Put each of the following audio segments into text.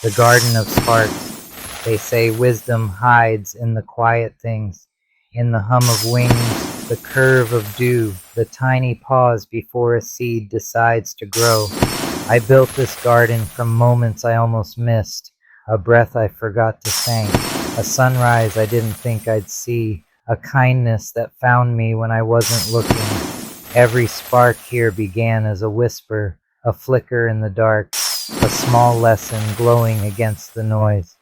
the garden of sparks. They say wisdom hides in the quiet things, in the hum of wings, the curve of dew, the tiny pause before a seed decides to grow. I built this garden from moments I almost missed, a breath I forgot to thank, a sunrise I didn't think I'd see, a kindness that found me when I wasn't looking. Every spark here began as a whisper, a flicker in the dark, a small lesson glowing against the noise.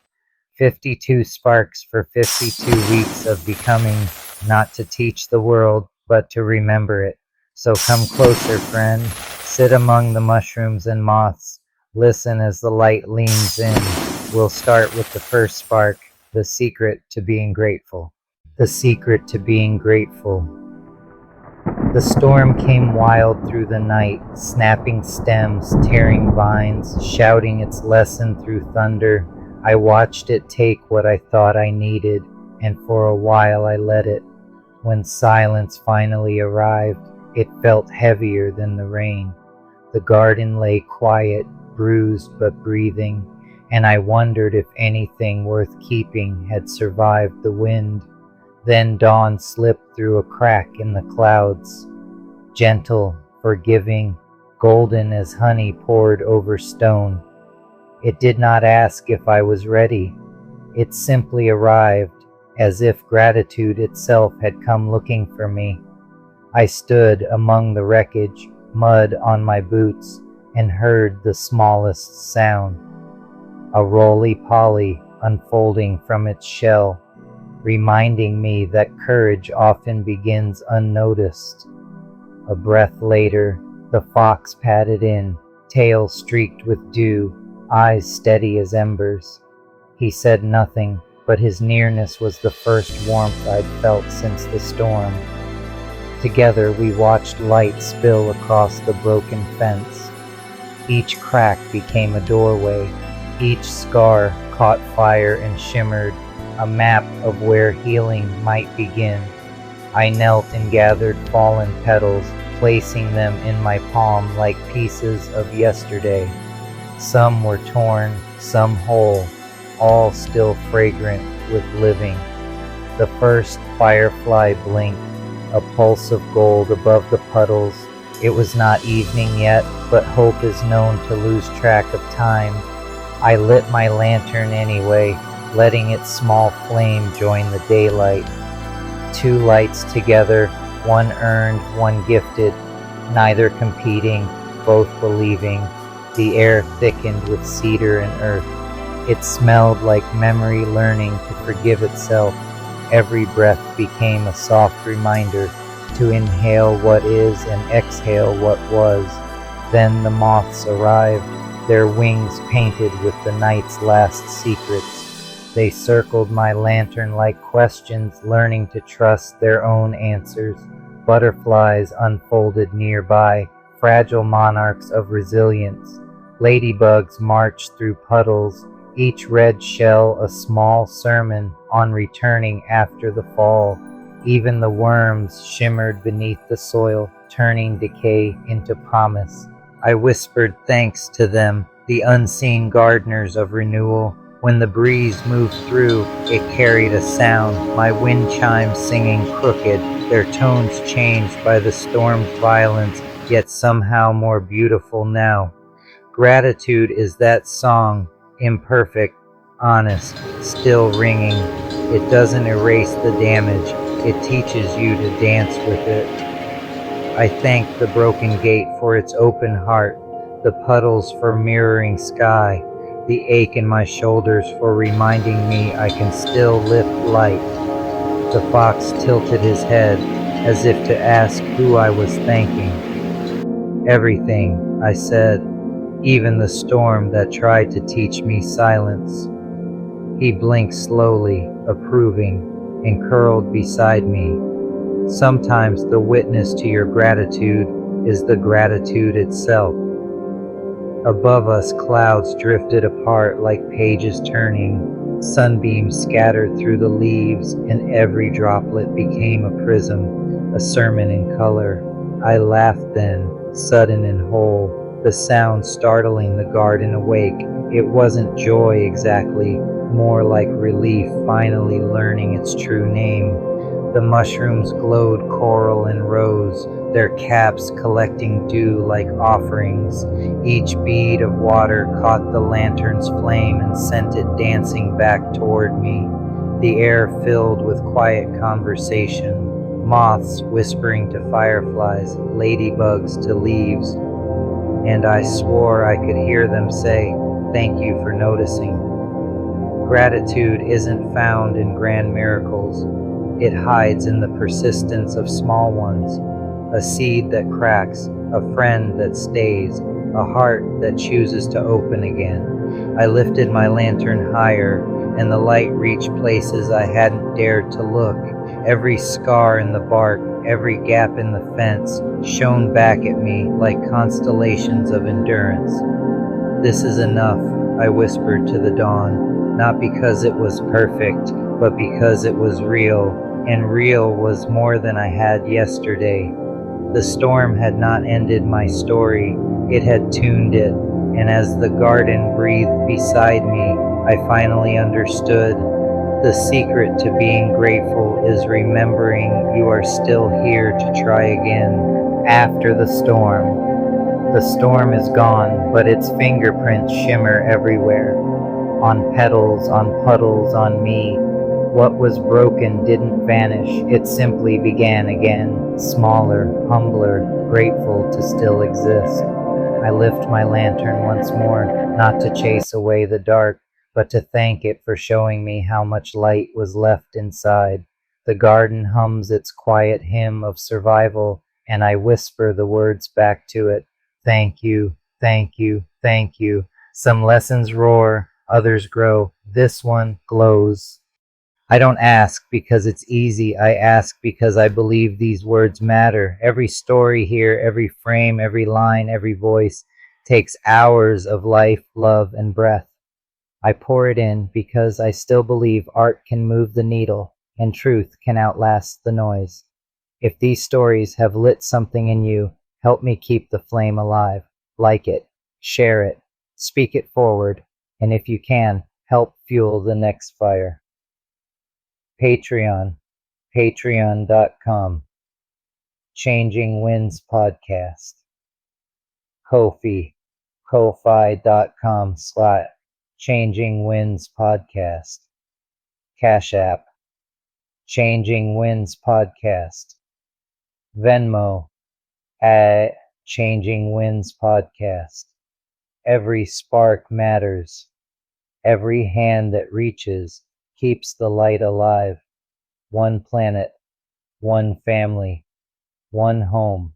52 sparks for 52 weeks of becoming, not to teach the world, but to remember it. So come closer, friend. Sit among the mushrooms and moths. Listen as the light leans in. We'll start with the first spark, the secret to being grateful. The secret to being grateful. The storm came wild through the night, snapping stems, tearing vines, shouting its lesson through thunder. I watched it take what I thought I needed, and for a while I let it. When silence finally arrived, it felt heavier than the rain. The garden lay quiet, bruised but breathing, and I wondered if anything worth keeping had survived the wind. Then dawn slipped through a crack in the clouds, gentle, forgiving, golden as honey poured over stone. It did not ask if I was ready. It simply arrived, as if gratitude itself had come looking for me. I stood among the wreckage, mud on my boots, and heard the smallest sound. A roly-poly unfolding from its shell, reminding me that courage often begins unnoticed. A breath later, the fox padded in, tail streaked with dew, eyes steady as embers. He said nothing, but his nearness was the first warmth I'd felt since the storm. Together we watched light spill across the broken fence. Each crack became a doorway, each scar caught fire and shimmered, a map of where healing might begin. I knelt and gathered fallen petals, placing them in my palm like pieces of yesterday. Some were torn, some whole, all still fragrant with living. The first firefly blinked, a pulse of gold above the puddles. It was not evening yet, but hope is known to lose track of time. I lit my lantern anyway, letting its small flame join the daylight. Two lights together, one earned, one gifted, neither competing, both believing. The air thickened with cedar and earth. It smelled like memory learning to forgive itself. Every breath became a soft reminder to inhale what is and exhale what was. Then the moths arrived, their wings painted with the night's last secrets. They circled my lantern like questions, learning to trust their own answers. Butterflies unfolded nearby, fragile monarchs of resilience. Ladybugs marched through puddles, each red shell a small sermon on returning after the fall. Even the worms shimmered beneath the soil, turning decay into promise. I whispered thanks to them, the unseen gardeners of renewal. When the breeze moved through, it carried a sound, my wind chimes singing crooked, their tones changed by the storm's violence, yet somehow more beautiful now. Gratitude is that song, imperfect, honest, still ringing. It doesn't erase the damage, it teaches you to dance with it. I thank the broken gate for its open heart, the puddles for mirroring sky, the ache in my shoulders for reminding me I can still lift light. The fox tilted his head, as if to ask who I was thanking. Everything, I said, even the storm that tried to teach me silence. He blinked slowly, approving, and curled beside me. Sometimes the witness to your gratitude is the gratitude itself. Above us, clouds drifted apart like pages turning. Sunbeams scattered through the leaves, and every droplet became a prism, a sermon in color. I laughed then, sudden and whole, the sound startling the garden awake, It wasn't joy exactly, more like relief finally learning its true name. The mushrooms glowed coral and rose, their caps collecting dew like offerings. Each bead of water caught the lantern's flame and sent it dancing back toward me. The air filled with quiet conversation, moths whispering to fireflies, ladybugs to leaves, and I swore I could hear them say, "Thank you for noticing." Gratitude isn't found in grand miracles. It hides in the persistence of small ones. A seed that cracks, a friend that stays, a heart that chooses to open again. I lifted my lantern higher, and the light reached places I hadn't dared to look. Every scar in the bark, every gap in the fence, shone back at me like constellations of endurance. "This is enough," I whispered to the dawn, not because it was perfect, but because it was real, and real was more than I had yesterday. The storm had not ended my story, it had tuned it, and as the garden breathed beside me, I finally understood. The secret to being grateful is remembering you are still here to try again after the storm. The storm is gone, but its fingerprints shimmer everywhere. On petals, on puddles, on me. What was broken didn't vanish, it simply began again, smaller, humbler, grateful to still exist. I lift my lantern once more, not to chase away the dark, but to thank it for showing me how much light was left inside. The garden hums its quiet hymn of survival, and I whisper the words back to it. Thank you, thank you, thank you. Some lessons roar, others grow. This one glows. I don't ask because it's easy. I ask because I believe these words matter. Every story here, every frame, every line, every voice takes hours of life, love, and breath. I pour it in because I still believe art can move the needle and truth can outlast the noise. If these stories have lit something in you, help me keep the flame alive. Like it, share it, speak it forward, and if you can, help fuel the next fire. Patreon, patreon.com, Changing Winds Podcast. Ko-fi, ko-fi.com/Changing Winds Podcast. Cash App, Changing Winds Podcast. Venmo, at Changing Winds Podcast. Every spark matters. Every hand that reaches keeps the light alive. One planet, one family, one home.